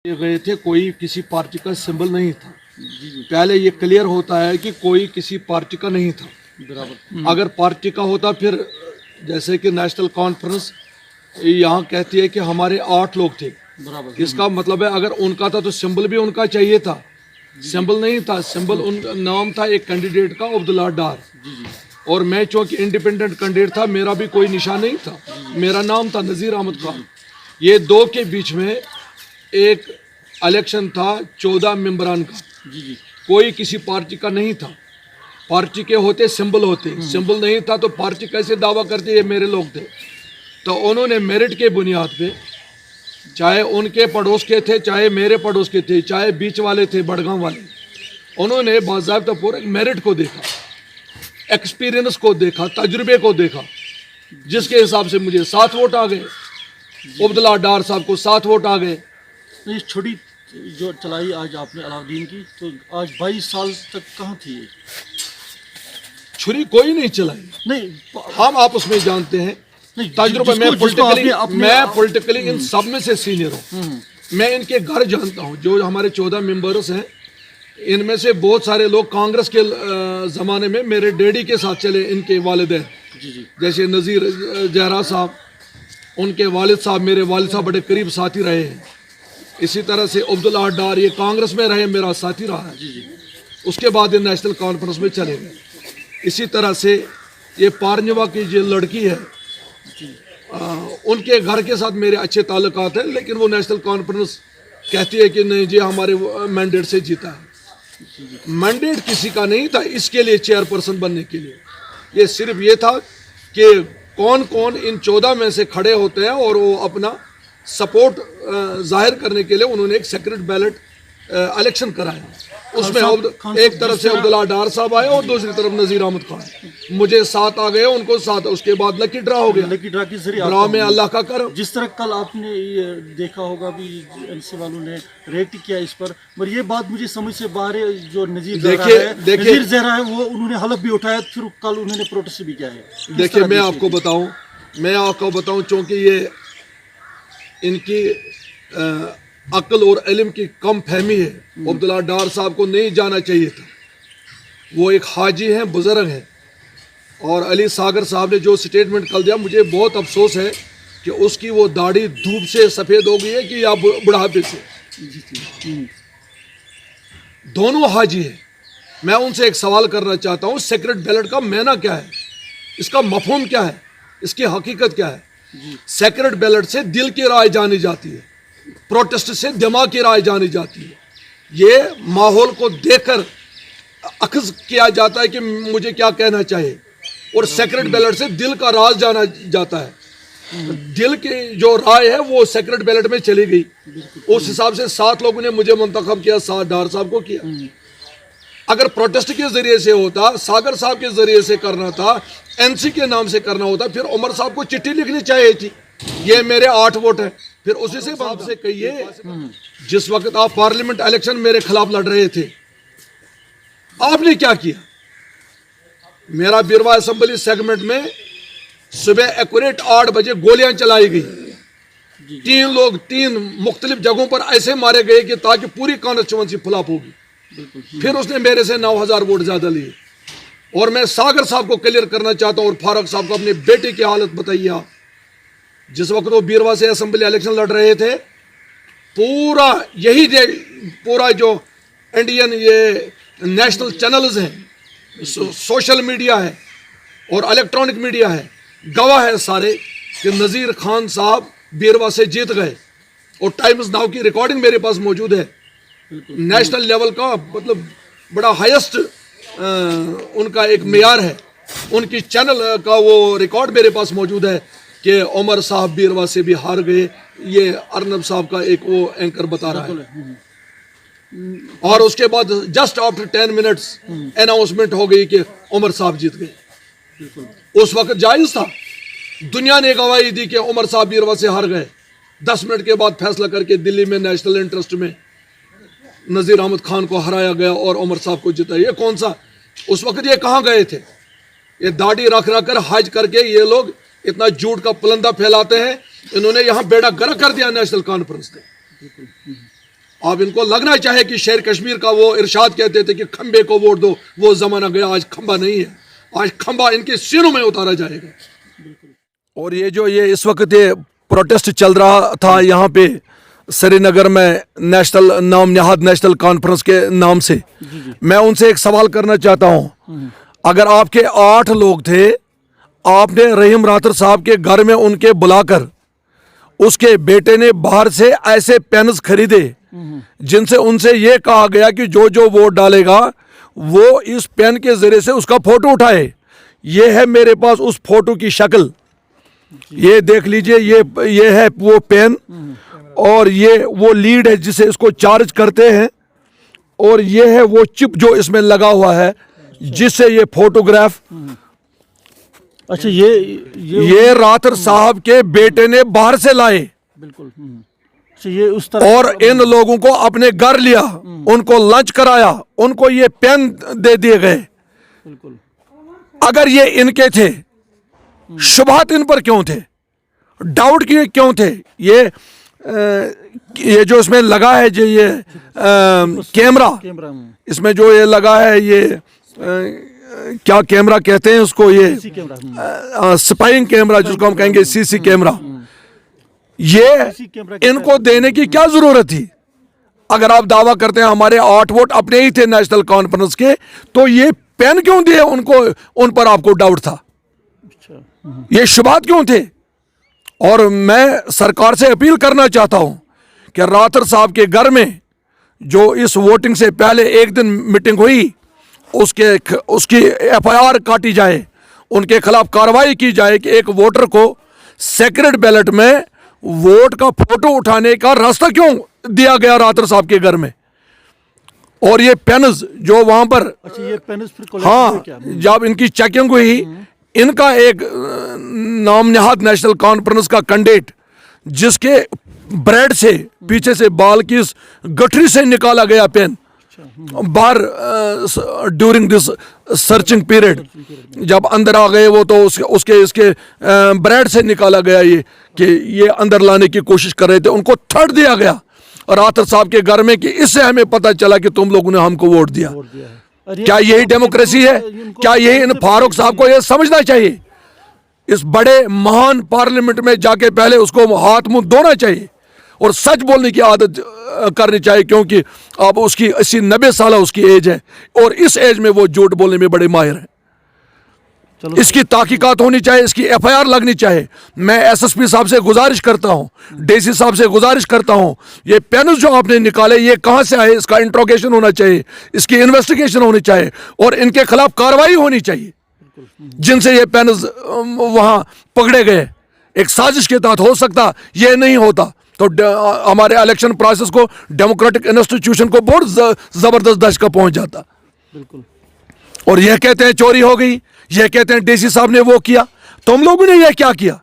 गए थे, कोई किसी पार्टी का सिंबल नहीं था। पहले ये क्लियर होता है कि कोई किसी पार्टी का नहीं था। बराबर। अगर पार्टी का होता फिर जैसे कि नेशनल कॉन्फ्रेंस यहाँ कहती है कि हमारे 8 लोग थे, बराबर। इसका मतलब है अगर उनका था तो सिंबल भी उनका चाहिए था। सिंबल नहीं था, सिंबल उन नाम था एक कैंडिडेट का, अब्दुल्ला डार, और मैं चूंकि इंडिपेंडेंट कैंडिडेट था, मेरा भी कोई निशान नहीं था, मेरा नाम था नज़ीर अहमद खान। ये दो के बीच में एक इलेक्शन था 14 मेंबरान का, कोई किसी पार्टी का नहीं था। पार्टी के होते सिंबल होते, सिंबल नहीं था तो पार्टी कैसे दावा करती ये मेरे लोग थे। तो उन्होंने मेरिट के बुनियाद पे, चाहे उनके पड़ोस के थे, चाहे मेरे पड़ोस के थे, चाहे बीच वाले थे, बड़गांव वाले, उन्होंने बाज़ाब्ता पूरे मेरिट को देखा, एक्सपीरियंस को देखा, तजुर्बे को देखा, जिसके हिसाब से मुझे 7 वोट आ गए, अब्दुल्ला डार साहब को 7 वोट आ गए। ये छुट्टी जो चलाई आज आपने अलाउद्दीन की, तो आज 22 साल तक कहाँ थी ये? छुरी कोई नहीं चलाई, नहीं, हम आपस में जानते हैं। नहीं, तजुर्बा जिसको मैं पॉलिटिकली इन सब में से सीनियर हूँ। मैं इनके घर जानता हूँ। जो हमारे 14 मेंबर्स हैं, इनमें से बहुत सारे लोग कांग्रेस के ज़माने में मेरे डैडी के साथ चले, इनके वालिदैन, जैसे नज़ीर जहरा साहब, उनके वालिद साहब, मेरे वालिद साहब बड़े करीब साथी रहे हैं। इसी तरह से अब्दुल्ला डार ये कांग्रेस में रहे, मेरा साथी रहा है। उसके बाद ये नेशनल कॉन्फ्रेंस में चले गए। इसी तरह से ये पारनिवा की जो लड़की है, उनके घर के साथ मेरे अच्छे ताल्लुकात हैं, लेकिन वो नेशनल कॉन्फ्रेंस कहती है कि नहीं जी हमारे मैंडेट से जीता है। मैंडेट किसी का नहीं था इसके लिए, चेयरपर्सन बनने के लिए। ये सिर्फ ये था कि कौन कौन इन 14 में से खड़े होते हैं, और वो अपना सपोर्ट जाहिर करने के लिए उन्होंने एक सेक्रेट बैलेट इलेक्शन कराया। उसमें एक तरफ से अब्दुल्ला डार साहब आए और दूसरी तरफ नज़ीर अहमद खान। मुझे 7 आ गए, उनको 7। उसके बाद लकी ड्रा हो गया। लकी ड्रा के जरिए ड्रा में अल्लाह का करम। जिस तरह कल आपने ये देखा होगा भी एनसी वालों ने रिएक्ट किया इस पर, मगर ये बात मुझे समझ से बाहर है। जो नज़ीर ज़हरा है वो उन्होंने हलफ भी उठाया, फिर कल उन्होंने प्रोटेस्ट भी किया है। देखिए मैं आपको बताऊं चूँकि ये इनकी अक्ल और इल्म की कम फहमी है। अब्दुल्ला डार साहब को नहीं जाना चाहिए था। वो एक हाजी हैं, बुजुर्ग हैं, और अली सागर साहब ने जो स्टेटमेंट कल दिया, मुझे बहुत अफसोस है कि उसकी वो दाढ़ी धूप से सफ़ेद हो गई है कि या बुढ़ापे से। दोनों हाजी हैं। मैं उनसे एक सवाल करना चाहता हूँ, सेक्रेट बैलेट का मायना क्या है, इसका मफहूम क्या है, इसकी हकीकत क्या है? सेक्रेट बैलेट से दिल की राय जानी जाती है, प्रोटेस्ट से दिमाग की राय जानी जाती है। ये माहौल को देखकर अखज़ किया जाता है कि मुझे क्या कहना चाहिए, और सेक्रेट बैलेट से दिल का राज जाना जाता है। दिल की जो राय है वो सेक्रेट बैलेट में चली गई। उस हिसाब से 7 लोगों ने मुझे मुंतखब किया, 7 डार साहब को किया। अगर प्रोटेस्ट के जरिए से होता, सागर साहब के जरिए से करना था, एनसी के नाम से करना होता, फिर उमर साहब को चिट्ठी लिखनी चाहिए थी, ये मेरे 8 वोट हैं। फिर उसी से बाप से कहिए, जिस वक्त आप पार्लियामेंट इलेक्शन मेरे खिलाफ लड़ रहे थे, आपने क्या किया? मेरा बिरवा असेंबली सेगमेंट में सुबह एक्यूरेट 8 बजे गोलियां चलाई गई। 3 लोग 3 मुख्तलिफ जगहों पर ऐसे मारे गए कि ताकि पूरी कॉन्स्टिट्यूंसी फ्लॉप होगी। फिर उसने मेरे से 9000 वोट ज्यादा लिए। और मैं सागर साहब को क्लियर करना चाहता हूं, और फारूक साहब को, अपने बेटे की हालत बताइए आप। जिस वक्त वो बीरवा से असेंबली इलेक्शन लड़ रहे थे, पूरा जो इंडियन ये नेशनल चैनल्स हैं, सोशल मीडिया है और इलेक्ट्रॉनिक मीडिया है, गवाह है सारे कि नज़ीर खान साहब बीरवा से जीत गए। और टाइम्स नाउ की रिकॉर्डिंग मेरे पास मौजूद है। नेशनल लेवल का मतलब बड़ा हाईएस्ट उनका एक मेयार है। उनकी चैनल का वो रिकॉर्ड मेरे पास मौजूद है कि उमर साहब बीरवा से भी हार गए। ये अर्नब साहब का एक वो एंकर बता रहा है। और उसके बाद जस्ट आफ्टर 10 मिनट्स अनाउंसमेंट हो गई कि उमर साहब जीत गए। उस वक्त जायज़ था। दुनिया ने गवाही दी कि उमर साहब बीरवा से हार गए। 10 मिनट के बाद फैसला करके दिल्ली में नेशनल इंटरेस्ट में नज़ीर अहमद खान को हराया गया और उमर साहब को जिताया। ये कौन सा, उस वक्त ये कहाँ गए थे? ये दाढ़ी रख कर हज करके ये लोग इतना झूठ का पुलंदा फैलाते हैं। इन्होंने यहाँ बेड़ा गर्क कर दिया नेशनल कॉन्फ्रेंस ने। اب ان کو لگنا چاہے کہ شیر کشمیر کا وہ ارشاد کہتے تھے کہ کھمبے کو ووٹ دو، وہ زمانہ گیا، آج کھمبا نہیں ہے، آج کھمبا ان کے سینوں میں اتارا جائے گا۔ اور یہ اس وقت یہ پروٹیسٹ چل رہا تھا یہاں پہ سری نگر میں نیشنل نام نہاد نیشنل کانفرنس کے نام سے، میں ان سے ایک سوال کرنا چاہتا ہوں، اگر آپ کے 8 لوگ تھے، آپ نے رحیم راتر صاحب کے گھر میں ان کے بلا کر اس کے بیٹے نے باہر سے ایسے پینز خریدے جن سے ان سے یہ کہا گیا کہ جو ووٹ ڈالے گا وہ اس پین کے ذریعے سے اس کا فوٹو اٹھائے، یہ ہے میرے پاس اس فوٹو کی شکل، یہ دیکھ لیجئے، یہ ہے وہ پین اور یہ وہ لیڈ ہے جسے اس کو چارج کرتے ہیں، اور یہ ہے وہ چپ جو اس میں لگا ہوا ہے جس سے یہ فوٹوگراف اچھا یہ راتر صاحب کے بیٹے نے باہر سے لائے، بالکل یہ اس طرح، اور ان لوگوں کو اپنے گھر لیا، ان کو لنچ کرایا، ان کو یہ پین دے دیے گئے۔ بالکل اگر یہ ان کے تھے، شبہات ان پر کیوں تھے، ڈاؤٹ کیوں تھے؟ یہ جو اس میں لگا ہے جو یہ کیمرہ، اس میں جو یہ لگا ہے یہ کیا کیمرہ کہتے ہیں اس کو، یہ سپائنگ کیمرہ جس کو ہم کہیں گے سی سی کیمرہ، یہ ان کو دینے کی کیا ضرورت تھی؟ اگر آپ دعویٰ کرتے ہیں ہمارے 8 ووٹ اپنے ہی تھے نیشنل کانفرنس کے، تو یہ پین کیوں دیے ان کو؟ ان پر آپ کو ڈاؤٹ تھا، یہ شبہات کیوں تھے؟ اور میں سرکار سے اپیل کرنا چاہتا ہوں کہ راتر صاحب کے گھر میں جو اس ووٹنگ سے پہلے ایک دن میٹنگ ہوئی، اس کی ایف آئی آر کاٹی جائے، ان کے خلاف کارروائی کی جائے کہ ایک ووٹر کو سیکرٹ بیلٹ میں ووٹ کا فوٹو اٹھانے کا راستہ کیوں دیا گیا راتر صاحب کے گھر میں۔ اور یہ پینز جو وہاں پر، ہاں جب ان کی چیکنگ ہوئی، ان کا ایک نام نہاد نیشنل کانفرنس کا کینڈیڈیٹ جس کے بریڈ سے پیچھے سے بال کی گٹھری سے نکالا گیا پین باہر ڈیورنگ دس سرچنگ پیریڈ، جب اندر آ گئے وہ تو اس کے بریڈ سے نکالا گیا، یہ کہ یہ اندر لانے کی کوشش کر رہے تھے، ان کو تھرڈ دیا گیا راتر صاحب کے گھر میں کہ اس سے ہمیں پتہ چلا کہ تم لوگوں نے ہم کو ووٹ دیا۔ کیا یہی ڈیموکریسی ہے؟ کیا یہی ان فاروق صاحب کو یہ سمجھنا چاہیے؟ اس بڑے مہان پارلیمنٹ میں جا کے پہلے اس کو ہاتھ منہ دھونا چاہیے اور سچ بولنے کی عادت کرنی چاہیے، کیونکہ اب اس کی 80-90 سالہ اس کی ایج ہے، اور اس ایج میں وہ جھوٹ بولنے میں بڑے ماہر ہیں۔ اس کی تحقیقات ہونی چاہیے، اس کی ایف آئی آر لگنی چاہیے۔ میں ایس ایس پی صاحب سے گزارش کرتا ہوں، ڈی سی صاحب سے گزارش کرتا ہوں، یہ پینز جو آپ نے نکالے یہ کہاں سے آئے، اس کا انٹروگیشن ہونا چاہیے، اس کی انویسٹیگیشن ہونی چاہیے، اور ان کے خلاف کارروائی ہونی چاہیے جن سے یہ پینز وہاں پکڑے گئے۔ ایک سازش کے تحت ہو سکتا، یہ نہیں ہوتا تو ہمارے الیکشن پروسیس کو، ڈیموکریٹک انسٹیٹیوشن کو بہت زبردست دھچکا پہنچ جاتا۔ بالکل، اور یہ کہتے ہیں چوری ہو گئی، یہ کہتے ہیں ڈی سی صاحب نے وہ کیا، تم لوگوں نے یہ کیا کیا؟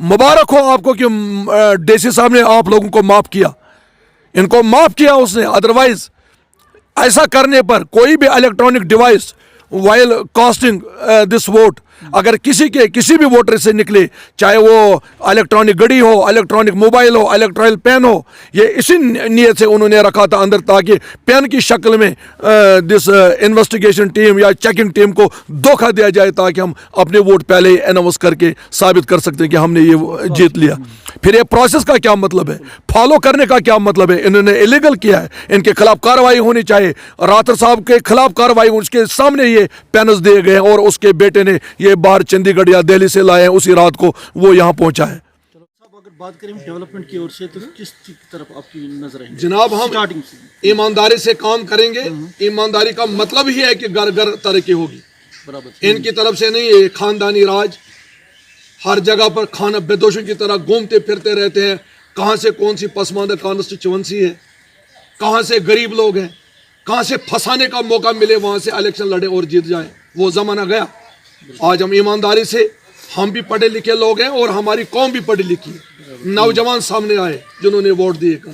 مبارک ہو آپ کو کہ ڈی سی صاحب نے آپ لوگوں کو معاف کیا، ان کو معاف کیا اس نے، ادروائز ایسا کرنے پر کوئی بھی الیکٹرانک ڈیوائس وائل کاسٹنگ دس ووٹ اگر کسی بھی ووٹر سے نکلے، چاہے وہ الیکٹرانک گھڑی ہو، الیکٹرانک موبائل ہو، الیکٹرانک پین ہو، یہ اسی نیت سے انہوں نے رکھا تھا اندر تاکہ پین کی شکل میں دس انویسٹیگیشن ٹیم یا چیکنگ ٹیم کو دھوکہ دیا جائے تاکہ ہم اپنے ووٹ پہلے ہی اناؤنس کر کے ثابت کر سکتے ہیں کہ ہم نے یہ جیت لیا۔ پھر یہ پروسیس کا کیا مطلب ہے، فالو کرنے کا کیا مطلب ہے؟ انہوں نے ایلیگل کیا ہے، ان کے خلاف کارروائی ہونی چاہیے۔ راتر صاحب کے خلاف کارروائی، اس کے سامنے یہ پینز دیے گئے اور اس کے بیٹے نے یہ باہر چندی گڑھ یا دہلی سے لائے ہیں، اسی رات کو وہ یہاں پہنچا ہے۔ اگر بات کریں ڈیولپمنٹ کی اور سے تو کس طرف آپ کی نظر ہے؟ جناب ہم ایمانداری سے کام کریں گے، ایمانداری کا مطلب ہی ہے کہ گھر گھر ترقی ہوگی، ان کی طرف سے نہیں۔ یہ خاندانی راج ہر جگہ پر کھانا بدوشوں کی طرح گھومتے پھرتے رہتے ہیں، کہاں سے کون سی پسماندہ کانسٹیچوئنسی ہے، کہاں سے غریب لوگ ہیں، کہاں سے پھنسانے کا موقع ملے وہاں سے الیکشن لڑے اور جیت جائیں، وہ زمانہ گیا۔ آج ہم ایمانداری سے، ہم بھی پڑھے لکھے لوگ ہیں اور ہماری قوم بھی پڑھی لکھی ہے، نوجوان سامنے آئے جنہوں نے ووٹ دیے کر۔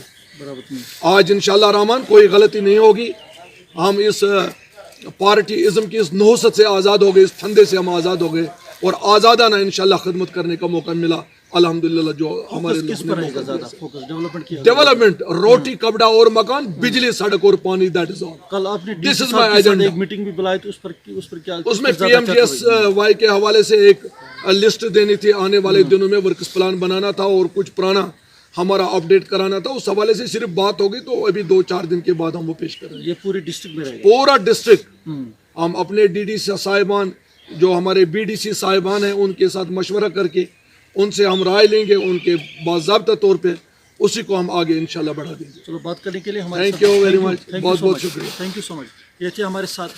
آج انشاءاللہ رحمان کوئی غلطی نہیں ہوگی، ہم اس پارٹی ازم کی اس نحوست سے آزاد ہو گئے، اس پھندے سے ہم آزاد ہو گئے اور آزادانہ انشاءاللہ خدمت کرنے کا موقع ملا۔ अल्हम्दुलिल्लाह जो हमारे फोकस किस लोगों पर ने रहेगा मौका ज्यादा? दिया। फोकस डेवलपमेंट की डेवलपमेंट, रोटी कपड़ा और मकान, बिजली सड़क और पानी, दैट इज ऑल। कल आपने This डीसी is साहब my के साथ agenda. एक मीटिंग भी बुलाई, तो उस पर क्या उसमें किस पर ज्यादा चर्चा हुई? PMGSY के हवाले से एक लिस्ट देनी थी, आने वाले दिनों में वर्क्स प्लान बनाना था और कुछ पुराना हमारा अपडेट कराना था। उस हवाले से सिर्फ बात होगी, तो अभी 2-4 दिन के बाद हम वो पेश करेंगे। ये पूरी डिस्ट्रिक्ट में रहेगा? पूरा डिस्ट्रिक्ट हम अपने DDC साहिबान, जो हमारे BDC साहिबान हैं, उनके साथ मशवरा करके उनसे हम राय लेंगे, उनके बाज़ाब्ता तौर पे उसी को हम आगे इंशाल्लाह बढ़ा देंगे। चलो, बात करने के लिए हमारे Thank you very much. बहुत-बहुत शुक्रिया। Thank you so much. ये थे हमारे साथ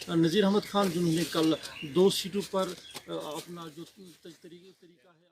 नज़ीर अहमद खान, जिन्होंने कल 2 सीटों पर अपना जो तरीका है